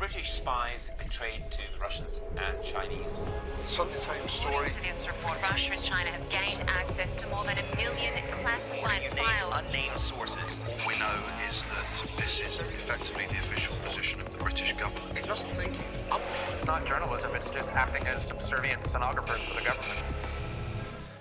British spies betrayed to the Russians and Chinese. Sunday Times story. According to this report, Russia and China have gained access to more than 1 million classified files. Unnamed sources. All we know is that this is effectively the official position of the British government. It doesn't make it up. It's not journalism, it's just acting as subservient stenographers for the government.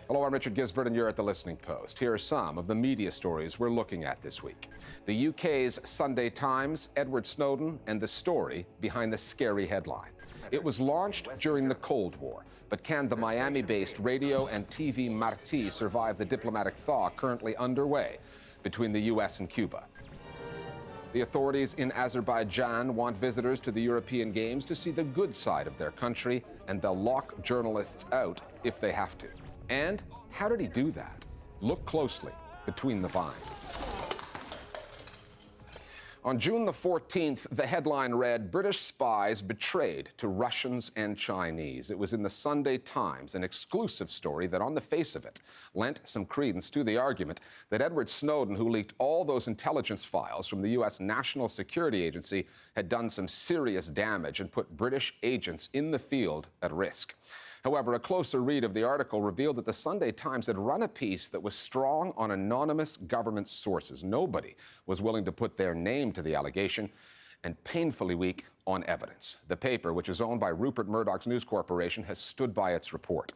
Hello, I'm Richard Gisbert, and you're at The Listening Post. Here are some of the media stories we're looking at this week. The UK's Sunday Times, Edward Snowden, and the story behind the scary headline. It was launched during the Cold War, but can the Miami-based Radio and TV Marti survive the diplomatic thaw currently underway between the US and Cuba? The authorities in Azerbaijan want visitors to the European Games to see the good side of their country, and they'll lock journalists out if they have to. And how did he do that? Look closely between the vines. On June the 14th, the headline read, "British spies betrayed to Russians and Chinese." It was in the Sunday Times, an exclusive story that on the face of it lent some credence to the argument that Edward Snowden, who leaked all those intelligence files from the US National Security Agency, had done some serious damage and put British agents in the field at risk. However, a closer read of the article revealed that the Sunday Times had run a piece that was strong on anonymous government sources. Nobody was willing to put their name to the allegation, and painfully weak on evidence. The paper, which is owned by Rupert Murdoch's News Corporation, has stood by its report.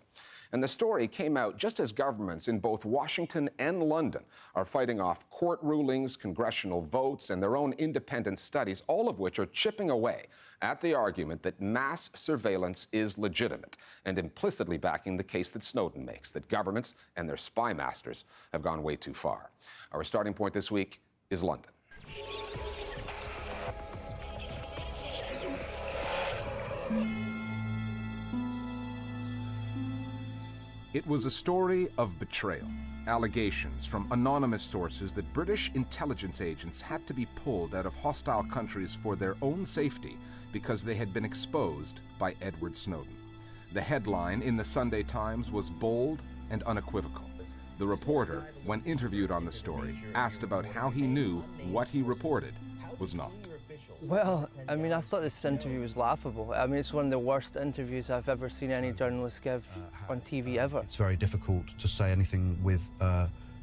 And the story came out just as governments in both Washington and London are fighting off court rulings, congressional votes, and their own independent studies, all of which are chipping away at the argument that mass surveillance is legitimate and implicitly backing the case that Snowden makes, that governments and their spy masters have gone way too far. Our starting point this week is London. It was a story of betrayal, allegations from anonymous sources that British intelligence agents had to be pulled out of hostile countries for their own safety because they had been exposed by Edward Snowden. The headline in the Sunday Times was bold and unequivocal. The reporter, when interviewed on the story, asked about how he knew what he reported was not. Well, I mean, I thought this interview was laughable. I mean, it's one of the worst interviews I've ever seen any journalist give on TV ever. It's very difficult to say anything with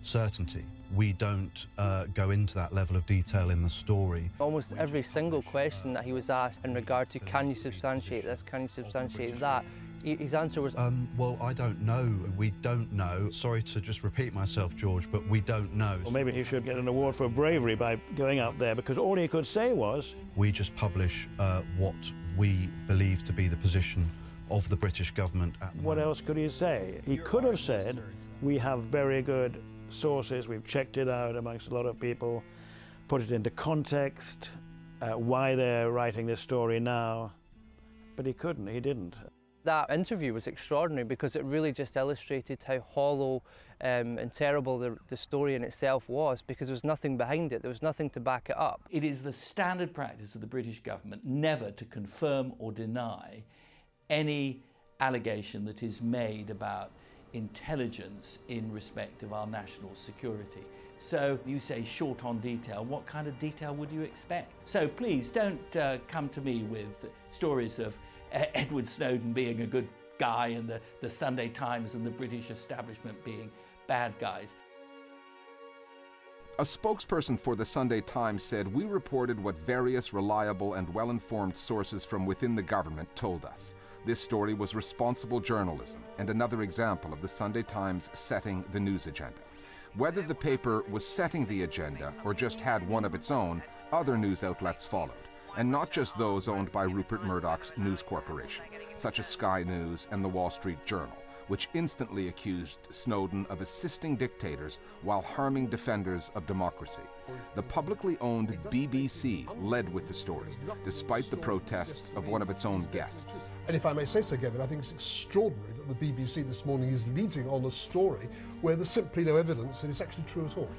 certainty. We don't go into that level of detail in the story. Almost every single question that he was asked in regard to can you substantiate this, can you substantiate that, his answer was... Well, I don't know. We don't know. Sorry to just repeat myself, George, but we don't know. Well, maybe he should get an award for bravery by going out there, because all he could say was... We just publish what we believe to be the position of the British government at the moment. What else could he say? He could have said, we have very good sources, we've checked it out amongst a lot of people, put it into context, why they're writing this story now, but he couldn't, he didn't. That interview was extraordinary because it really just illustrated how hollow and terrible the story in itself was, because there was nothing behind it, there was nothing to back it up. It is the standard practice of the British government never to confirm or deny any allegation that is made about intelligence in respect of our national security. So you say short on detail, what kind of detail would you expect? So please don't come to me with stories of Edward Snowden being a good guy and the Sunday Times and the British establishment being bad guys. A spokesperson for the Sunday Times said, "We reported what various reliable and well-informed sources from within the government told us. This story was responsible journalism and another example of the Sunday Times setting the news agenda." Whether the paper was setting the agenda or just had one of its own, other news outlets followed. And not just those owned by Rupert Murdoch's News Corporation, such as Sky News and the Wall Street Journal, which instantly accused Snowden of assisting dictators while harming defenders of democracy. The publicly owned BBC led with the story, despite the protests of one of its own guests. And if I may say so, Kevin, I think it's extraordinary that the BBC this morning is leading on a story where there's simply no evidence that it's actually true at all.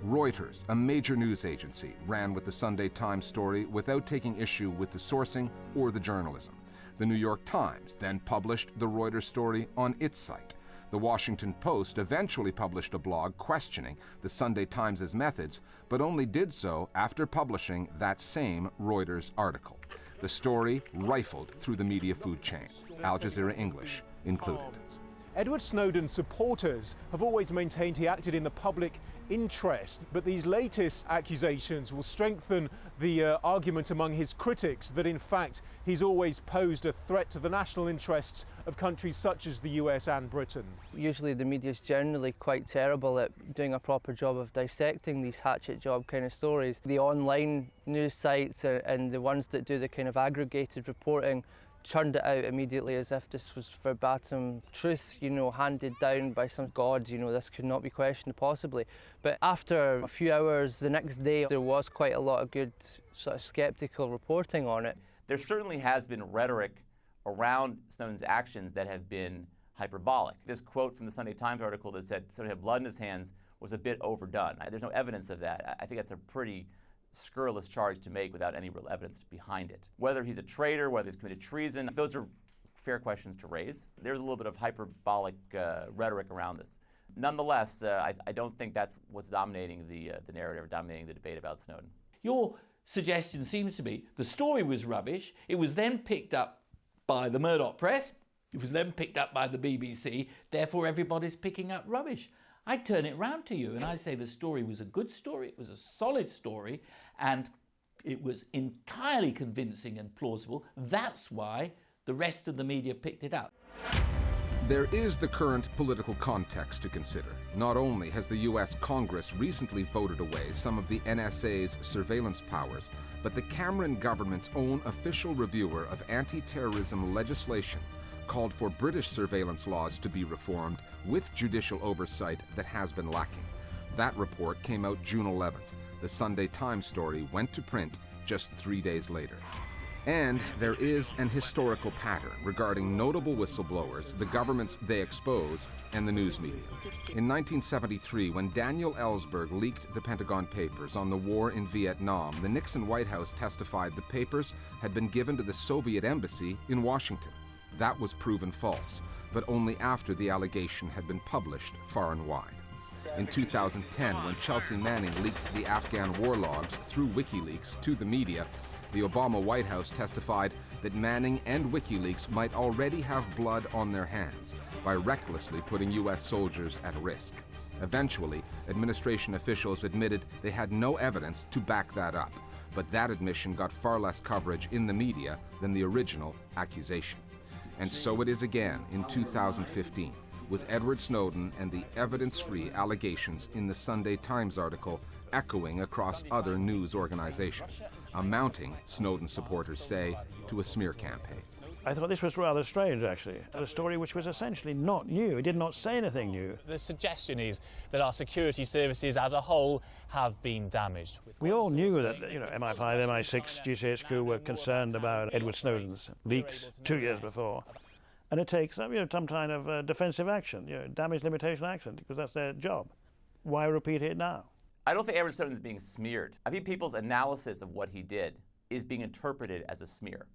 Reuters, a major news agency, ran with the Sunday Times story without taking issue with the sourcing or the journalism. The New York Times then published the Reuters story on its site. The Washington Post eventually published a blog questioning the Sunday Times' methods, but only did so after publishing that same Reuters article. The story rifled through the media food chain, Al Jazeera English included. Edward Snowden's supporters have always maintained he acted in the public interest, but these latest accusations will strengthen the argument among his critics that in fact he's always posed a threat to the national interests of countries such as the US and Britain. Usually the media is generally quite terrible at doing a proper job of dissecting these hatchet job kind of stories. The online news sites and the ones that do the kind of aggregated reporting churned it out immediately as if this was verbatim truth, handed down by some god, this could not be questioned possibly. But after a few hours, the next day, there was quite a lot of good sort of sceptical reporting on it. There certainly has been rhetoric around Snowden's actions that have been hyperbolic. This quote from the Sunday Times article that said Snowden had blood in his hands was a bit overdone. There's no evidence of that. I think that's a pretty scurrilous charge to make without any real evidence behind it. Whether he's a traitor, whether he's committed treason, those are fair questions to raise. There's a little bit of hyperbolic rhetoric around this. Nonetheless, I don't think that's what's dominating the narrative or dominating the debate about Snowden. Your suggestion seems to be the story was rubbish. It was then picked up by the Murdoch press. It was then picked up by the BBC. Therefore, everybody's picking up rubbish. I turn it round to you and I say the story was a good story, it was a solid story, and it was entirely convincing and plausible. That's why the rest of the media picked it up. There is the current political context to consider. Not only has the US Congress recently voted away some of the NSA's surveillance powers, but the Cameron government's own official reviewer of anti-terrorism legislation called for British surveillance laws to be reformed with judicial oversight that has been lacking. That report came out June 11th. The Sunday Times story went to print just 3 days later. And there is an historical pattern regarding notable whistleblowers, the governments they expose, and the news media. In 1973, when Daniel Ellsberg leaked the Pentagon Papers on the war in Vietnam, the Nixon White House testified the papers had been given to the Soviet embassy in Washington. That was proven false, but only after the allegation had been published far and wide. In 2010, when Chelsea Manning leaked the Afghan war logs through WikiLeaks to the media, the Obama White House testified that Manning and WikiLeaks might already have blood on their hands by recklessly putting U.S. soldiers at risk. Eventually, administration officials admitted they had no evidence to back that up, but that admission got far less coverage in the media than the original accusation. And so it is again in 2015, with Edward Snowden and the evidence-free allegations in the Sunday Times article echoing across other news organizations, amounting, Snowden supporters say, to a smear campaign. I thought this was rather strange, actually. A story which was essentially not new. It did not say anything new. The suggestion is that our security services as a whole have been damaged. We all knew that, MI5, MI6, GCHQ were concerned about Edward Snowden's leaks 2 years before. And it takes some kind of defensive action, damage limitation action, because that's their job. Why repeat it now? I don't think Edward Snowden is being smeared. I think people's analysis of what he did is being interpreted as a smear.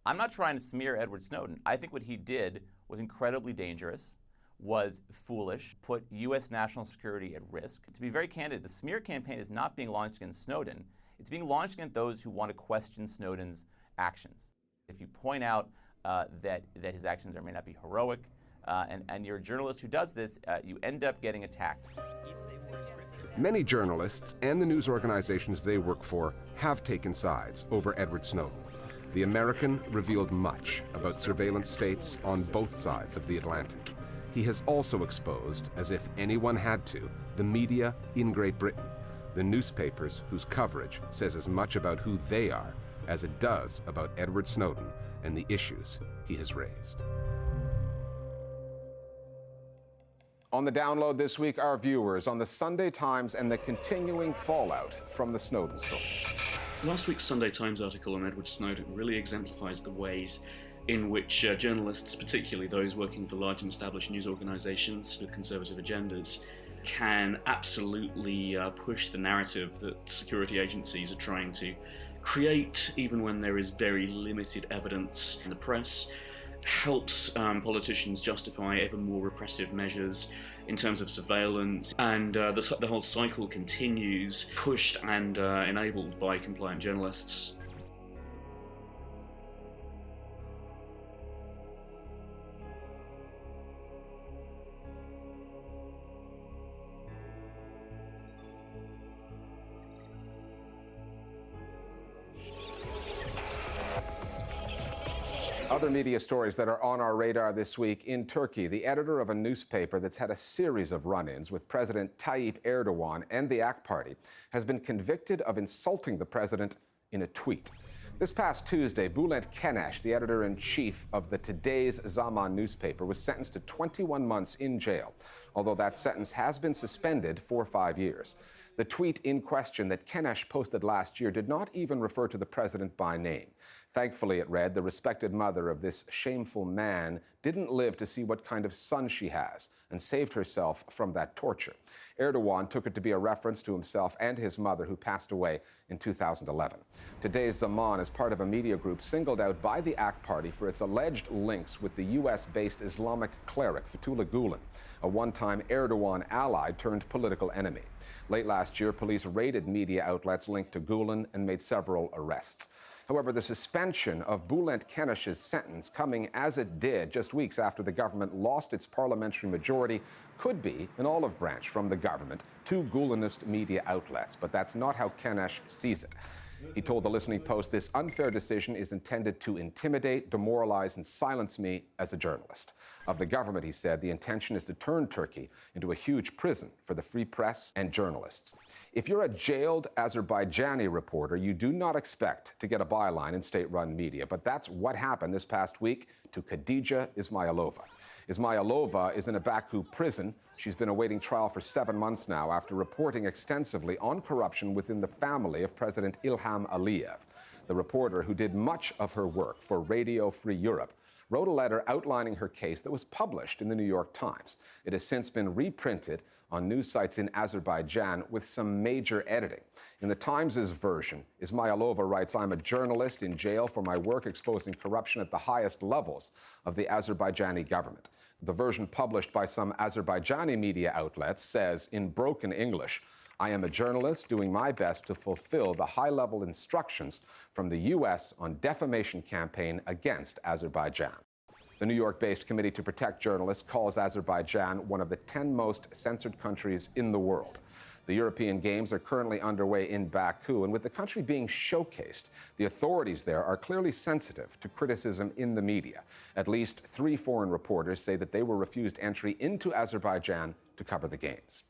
I'm not trying to smear Edward Snowden. I think what he did was incredibly dangerous, was foolish, put U.S. national security at risk. To be very candid, the smear campaign is not being launched against Snowden. It's being launched against those who want to question Snowden's actions. If you point out that his actions may not be heroic, and you're a journalist who does this, you end up getting attacked. Many journalists and the news organizations they work for have taken sides over Edward Snowden. The American revealed much about surveillance states on both sides of the Atlantic. He has also exposed, as if anyone had to, the media in Great Britain, the newspapers whose coverage says as much about who they are as it does about Edward Snowden and the issues he has raised. On the download this week, our viewers on the Sunday Times and the continuing fallout from the Snowden story. Last week's Sunday Times article on Edward Snowden really exemplifies the ways in which journalists, particularly those working for large and established news organizations with conservative agendas, can absolutely push the narrative that security agencies are trying to create, even when there is very limited evidence in the press. helps politicians justify ever more repressive measures in terms of surveillance, and the whole cycle continues, pushed and enabled by compliant journalists. Other media stories that are on our radar this week. In Turkey, the editor of a newspaper that's had a series of run-ins with President Tayyip Erdogan and the AK Party has been convicted of insulting the president in a tweet. This past Tuesday, Bülent Kenesh, the editor-in-chief of the Today's Zaman newspaper, was sentenced to 21 months in jail, although that sentence has been suspended for 5 years. The tweet in question that Kenesh posted last year did not even refer to the president by name. Thankfully, it read, the respected mother of this shameful man didn't live to see what kind of son she has and saved herself from that torture. Erdogan took it to be a reference to himself and his mother, who passed away in 2011. Today's Zaman is part of a media group singled out by the AK Party for its alleged links with the US-based Islamic cleric Fethullah Gulen, a one-time Erdogan ally turned political enemy. Late last year, police raided media outlets linked to Gulen and made several arrests. However, the suspension of Bülent Kenesh's sentence, coming as it did just weeks after the government lost its parliamentary majority, could be an olive branch from the government to Gulenist media outlets. But that's not how Kenesh sees it. He told the Listening Post, this unfair decision is intended to intimidate, demoralize, and silence me as a journalist. Of the government, he said, the intention is to turn Turkey into a huge prison for the free press and journalists. If you're a jailed Azerbaijani reporter, you do not expect to get a byline in state-run media. But that's what happened this past week to Khadija Ismailova. Ismailova is in a Baku prison. She's been awaiting trial for 7 months now after reporting extensively on corruption within the family of President Ilham Aliyev. The reporter, who did much of her work for Radio Free Europe, wrote a letter outlining her case that was published in the New York Times. It has since been reprinted on news sites in Azerbaijan with some major editing. In the Times' version, Ismailova writes, I'm a journalist in jail for my work exposing corruption at the highest levels of the Azerbaijani government. The version published by some Azerbaijani media outlets says, in broken English, I am a journalist doing my best to fulfill the high-level instructions from the U.S. on defamation campaign against Azerbaijan. The New York-based Committee to Protect Journalists calls Azerbaijan one of the 10 most censored countries in the world. The European Games are currently underway in Baku, and with the country being showcased, the authorities there are clearly sensitive to criticism in the media. At least 3 foreign reporters say that they were refused entry into Azerbaijan to cover the Games.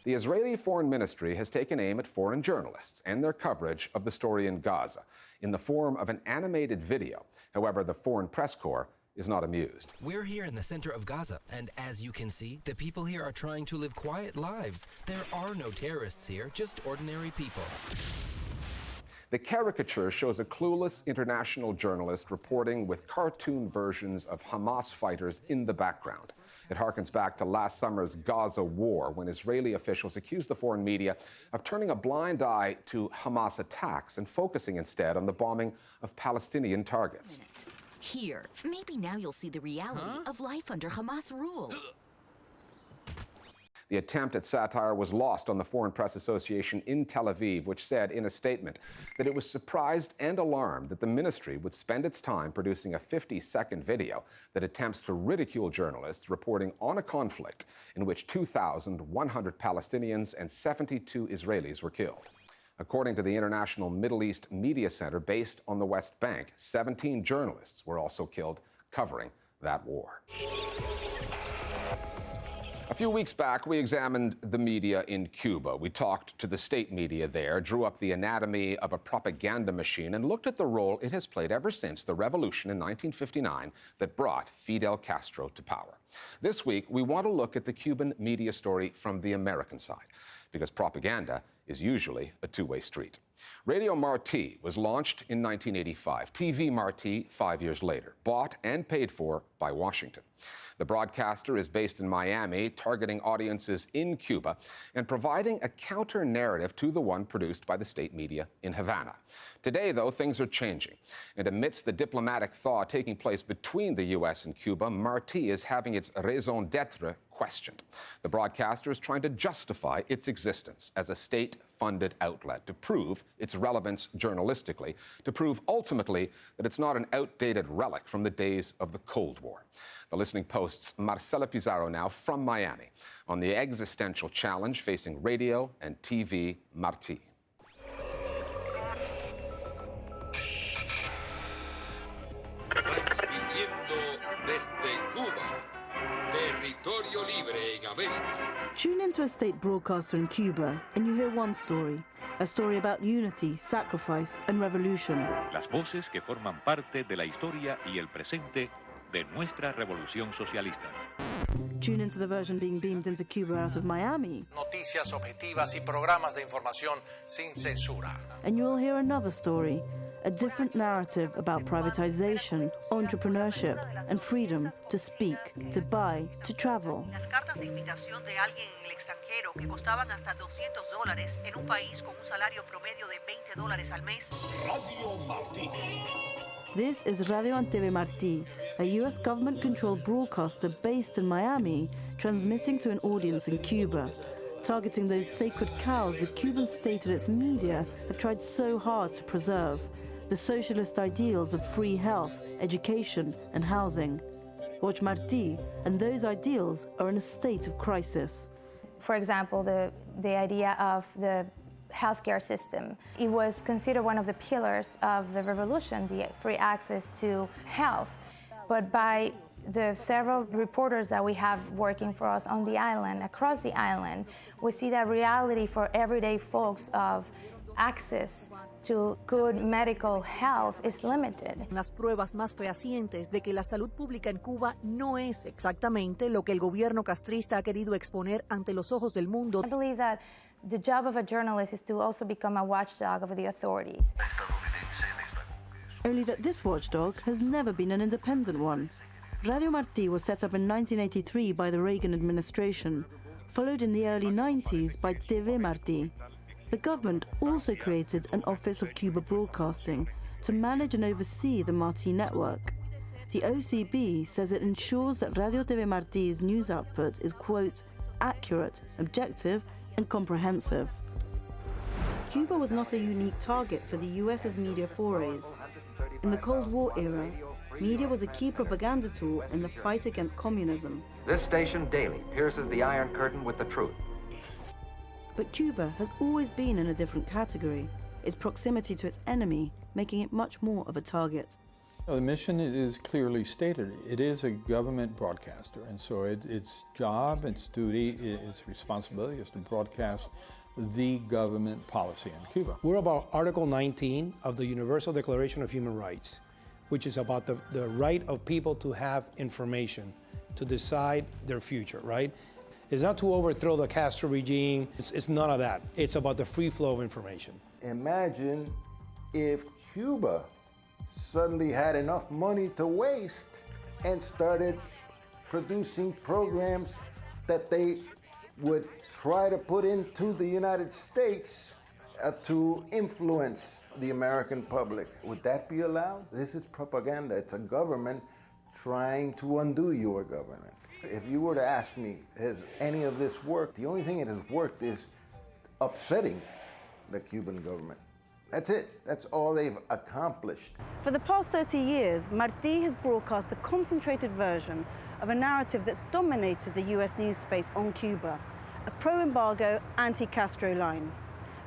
The Israeli Foreign Ministry has taken aim at foreign journalists and their coverage of the story in Gaza in the form of an animated video. However, the Foreign Press Corps is not amused. We're here in the center of Gaza, and as you can see, the people here are trying to live quiet lives. There are no terrorists here, just ordinary people. The caricature shows a clueless international journalist reporting with cartoon versions of Hamas fighters in the background. It harkens back to last summer's Gaza war, when Israeli officials accused the foreign media of turning a blind eye to Hamas attacks and focusing instead on the bombing of Palestinian targets. Here, maybe now you'll see the reality of life under Hamas rule. The attempt at satire was lost on the Foreign Press Association in Tel Aviv, which said in a statement that it was surprised and alarmed that the ministry would spend its time producing a 50-second video that attempts to ridicule journalists reporting on a conflict in which 2,100 Palestinians and 72 Israelis were killed. According to the International Middle East Media Center based on the West Bank, 17 journalists were also killed covering that war. A few weeks back, we examined the media in Cuba. We talked to the state media there, drew up the anatomy of a propaganda machine, and looked at the role it has played ever since the revolution in 1959 that brought Fidel Castro to power. This week, we want to look at the Cuban media story from the American side. because propaganda is usually a two-way street. Radio Marti was launched in 1985, TV Marti 5 years later, bought and paid for by Washington. The broadcaster is based in Miami, targeting audiences in Cuba and providing a counter-narrative to the one produced by the state media in Havana. Today, though, things are changing. And amidst the diplomatic thaw taking place between the U.S. and Cuba, Marti is having its raison d'etre questioned. The broadcaster is trying to justify its existence as a state-funded outlet, to prove its relevance journalistically, to prove ultimately that it's not an outdated relic from the days of the Cold War. The Listening Post's Marcela Pizarro now from Miami on the existential challenge facing Radio and TV Marti. Transmitiendo desde Cuba, territorio libre en América. Tune into a state broadcaster in Cuba and you hear one story. A story about unity, sacrifice, and revolution. Las voces que forman parte de la historia y el presente de nuestra revolución socialista. Tune into the version being beamed into Cuba out of Miami. Noticias objetivas y programas de información sin censura. And you'll hear another story, a different narrative about privatization, entrepreneurship, and freedom to speak, to buy, to travel. Las cartas de invitación de alguien en el extranjero que costaban hasta $200 en un país con un salario promedio de $20 al mes. Radio Marti. This is Radio and TV Marti, a US government-controlled broadcaster based in Miami, transmitting to an audience in Cuba, targeting those sacred cows the Cuban state and its media have tried so hard to preserve, the socialist ideals of free health, education, and housing. Watch Marti, and those ideals are in a state of crisis. For example, the idea of the healthcare system. It was considered one of the pillars of the revolution, the free access to health. But by the several reporters that we have working for us on the island, across the island, we see that reality for everyday folks of access to good medical health is limited. Las pruebas más fehacientes de que la salud pública en Cuba no es exactamente lo que el gobierno castrista ha querido exponer ante los ojos del mundo. I believe that the job of a journalist is to also become a watchdog of the authorities. Only that this watchdog has never been an independent one. Radio Marti was set up in 1983 by the Reagan administration, followed in the early 90s by TV Marti. The government also created an Office of Cuba Broadcasting to manage and oversee the Marti network. The OCB says it ensures that Radio TV Marti's news output is, quote, accurate, objective, and comprehensive. Cuba was not a unique target for the US's media forays. In the Cold War era, media was a key propaganda tool in the fight against communism. This station daily pierces the Iron Curtain with the truth. But Cuba has always been in a different category, its proximity to its enemy making it much more of a target. The mission is clearly stated. It is a government broadcaster, and so its job, its duty, its responsibility is to broadcast the government policy in Cuba. We're about Article 19 of the Universal Declaration of Human Rights, which is about the right of people to have information, to decide their future, right? It's not to overthrow the Castro regime. It's none of that. It's about the free flow of information. Imagine if Cuba suddenly had enough money to waste and started producing programs that they would try to put into the United States to influence the American public. Would that be allowed? This is propaganda. It's a government trying to undo your government. If you were to ask me, has any of this worked? The only thing that has worked is upsetting the Cuban government. That's it. That's all they've accomplished. For the past 30 years, Marti has broadcast a concentrated version of a narrative that's dominated the US news space on Cuba, a pro-embargo, anti-Castro line.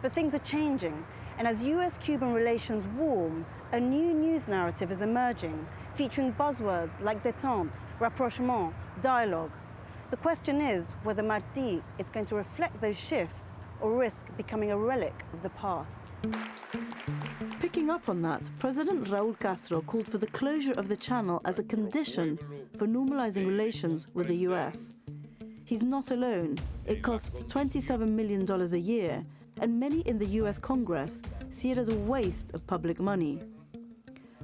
But things are changing, and as US-Cuban relations warm, a new news narrative is emerging, featuring buzzwords like détente, rapprochement, dialogue. The question is whether Marti is going to reflect those shifts or risk becoming a relic of the past. Picking up on that, President Raúl Castro called for the closure of the channel as a condition for normalizing relations with the US. He's not alone. It costs $27 million a year, and many in the US Congress see it as a waste of public money.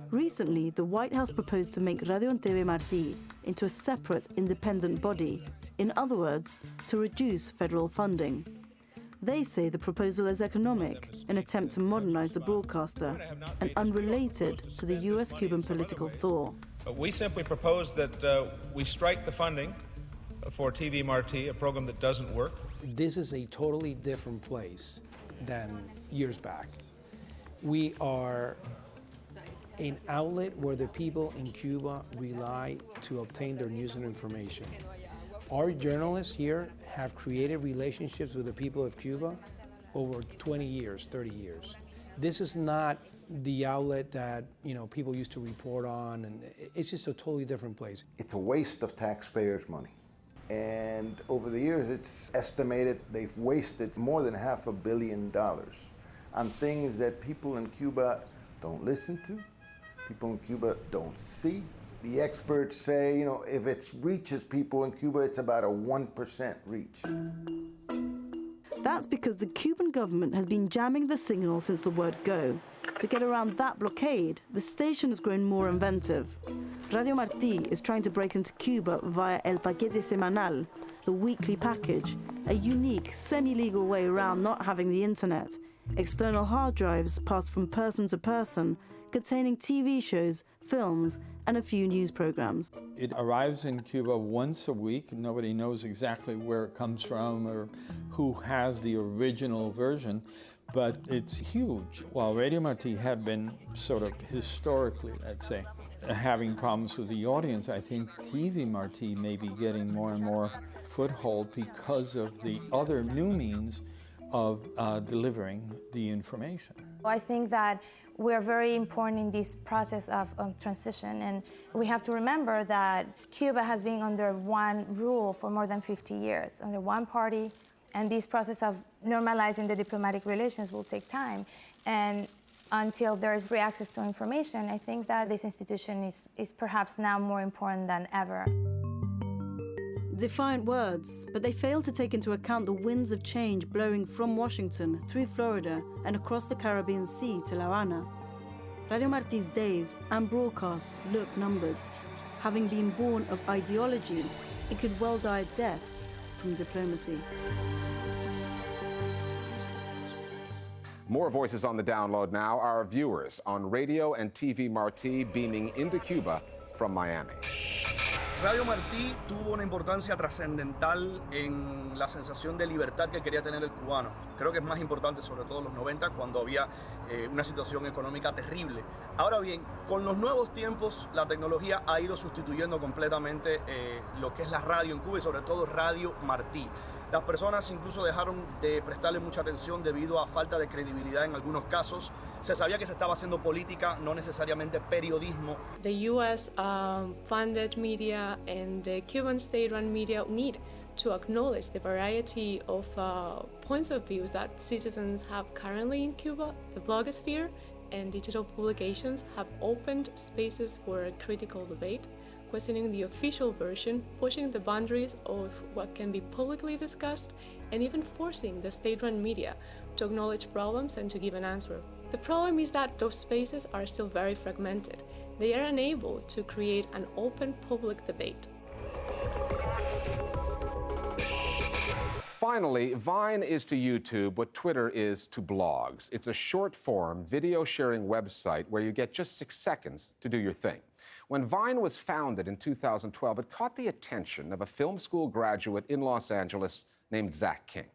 Recently, the White House proposed to make Radio and TV Marti into a separate, independent body. In other words, to reduce federal funding. They say the proposal is economic, an attempt to modernize the broadcaster, and unrelated to the US-Cuban political thaw. We simply propose that we strike the funding for TV Marti, a program that doesn't work. This is a totally different place than years back. We are an outlet where the people in Cuba rely to obtain their news and information. Our journalists here have created relationships with the people of Cuba over 20 years, 30 years. This is not the outlet that people used to report on, and it's just a totally different place. It's a waste of taxpayers' money. And over the years, it's estimated they've wasted more than $500 million on things that people in Cuba don't listen to, people in Cuba don't see. The experts say, if it reaches people in Cuba, it's about a 1% reach. That's because the Cuban government has been jamming the signal since the word go. To get around that blockade, the station has grown more inventive. Radio Marti is trying to break into Cuba via El Paquete Semanal, the weekly package, a unique, semi-legal way around not having the internet. External hard drives passed from person to person, containing TV shows, films, and a few news programs. It arrives in Cuba once a week. Nobody knows exactly where it comes from or who has the original version, but it's huge. While Radio Marti had been sort of historically, let's say, having problems with the audience, I think TV Marti may be getting more and more foothold because of the other new means of delivering the information. I think that we're very important in this process of transition, and we have to remember that Cuba has been under one rule for more than 50 years, under one party, and this process of normalizing the diplomatic relations will take time. And until there is free access to information, I think that this institution is perhaps now more important than ever. Defiant words, but they fail to take into account the winds of change blowing from Washington through Florida and across the Caribbean Sea to La Habana. Radio Marti's days and broadcasts look numbered. Having been born of ideology, it could well die a death from diplomacy. More voices on the download now. Our viewers on Radio and TV Marti beaming into Cuba from Miami. Radio Marti tuvo una importancia trascendental en la sensación de libertad que quería tener el cubano. Creo que es más importante, sobre todo en los 90, cuando había una situación económica terrible. Ahora bien, con los nuevos tiempos, la tecnología ha ido sustituyendo completamente lo que es la radio en Cuba y sobre todo Radio Marti. Las personas incluso dejaron de prestarle mucha atención debido a falta de credibilidad en algunos casos. Se sabía que se estaba haciendo política, no necesariamente periodismo. The US funded media and the Cuban state-run media need to acknowledge the variety of points of views that citizens have currently in Cuba. The blogosphere and digital publications have opened spaces for critical debate, questioning the official version, pushing the boundaries of what can be publicly discussed, and even forcing the state-run media to acknowledge problems and to give an answer. The problem is that those spaces are still very fragmented. They are unable to create an open public debate. Finally, Vine is to YouTube what Twitter is to blogs. It's a short-form, video-sharing website where you get just 6 seconds to do your thing. When Vine was founded in 2012, it caught the attention of a film school graduate in Los Angeles named Zach King.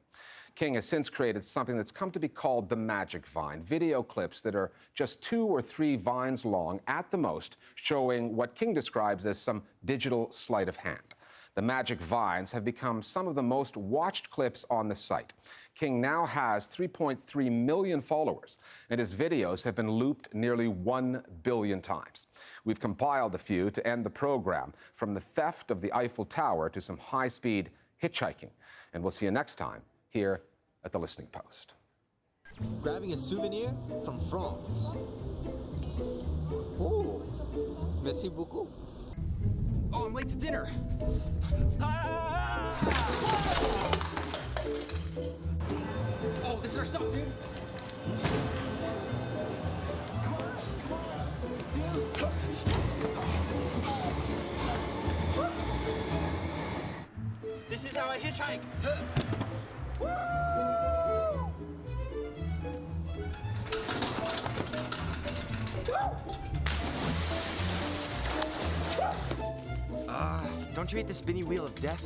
King has since created something that's come to be called the Magic Vine, video clips that are just 2 or 3 vines long at the most, showing what King describes as some digital sleight of hand. The Magic Vines have become some of the most watched clips on the site. King now has 3.3 million followers, and his videos have been looped nearly 1 billion times. We've compiled a few to end the program, from the theft of the Eiffel Tower to some high-speed hitchhiking. And we'll see you next time here at the Listening Post. Grabbing a souvenir from France. Oh, merci beaucoup. Oh, I'm late to dinner. Ah! Oh, this is our stop, dude. This is our hitchhike. Don't you hate the spinny wheel of death?